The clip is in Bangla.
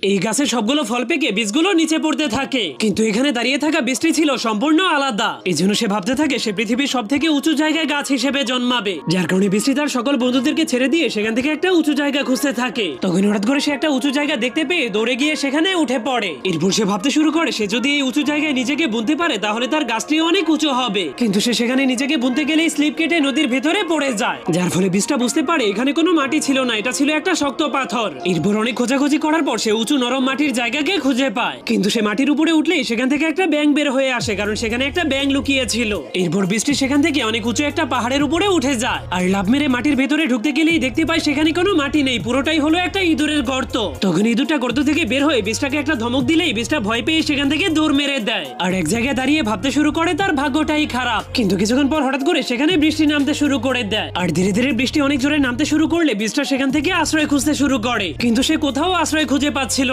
এই গাছে সবগুলো ফল পেকে বীজগুলো নিচে পড়তে থাকে, কিন্তু এখানে দাঁড়িয়ে থাকা বীজটি ছিল সম্পূর্ণ আলাদা। এই জন্য সে ভাবতে থাকে সে পৃথিবীর সব থেকে উঁচু জায়গায় গাছ হিসেবে জন্মাবে, যার কারণে বীজটি তার সকল বন্ধুদেরকে ছেড়ে দিয়ে সেখান থেকে একটা উঁচু জায়গা খুঁজতে থাকে। তখন হঠাৎ করে সে একটা উঁচু জায়গা দেখতে পেয়ে দৌড়ে গিয়ে সেখানে উঠে পড়ে। এরপর সে ভাবতে শুরু করে সে যদি এই উঁচু জায়গায় নিজেকে বুনতে পারে তাহলে তার গাছটি অনেক উঁচু হবে, কিন্তু সে সেখানে নিজেকে বুনতে গেলেই স্লিপ কেটে নদীর ভেতরে পড়ে যায়, যার ফলে বীজটা বুঝতে পারে এখানে কোনো মাটি ছিল না, এটা ছিল একটা শক্ত পাথর। এরপর অনেক খোঁজাখুঁজি করার পর সে উঁচু নরম মাটির জায়গাকে খুঁজে পায়, কিন্তু সে মাটির উপরে উঠলেই সেখান থেকে একটা ব্যাঙ বের হয়ে আসে, কারণ সেখানে একটা ব্যাঙ লুকিয়ে ছিল। এরপর বৃষ্টি সেখান থেকে অনেক উঁচু একটা পাহাড়ের উপরে উঠে যায়, আর লাফ মেরে মাটির ভেতরে ঢুকতে গেলেই দেখতে পায় সেখানে কোনো মাটি নেই, পুরোটাই হলো একটা ইঁদুরের গর্ত। তখন ইঁদুরটা গর্ত থেকে বের হয়ে বীজটাকে একটা ধমক দিলেই বীজটা ভয় পেয়ে সেখান থেকে দৌড় মেরে দেয়, আর এক জায়গায় দাঁড়িয়ে ভাবতে শুরু করে তার ভাগ্যটাই খারাপ। কিন্তু কিছুক্ষণ পর হঠাৎ করে সেখানে বৃষ্টি নামতে শুরু করে দেয়, আর ধীরে ধীরে বৃষ্টি অনেক জোরে নামতে শুরু করলে বীজটা সেখান থেকে আশ্রয় খুঁজতে শুরু করে, কিন্তু সে কোথাও আশ্রয় খুঁজে পাচ্ছে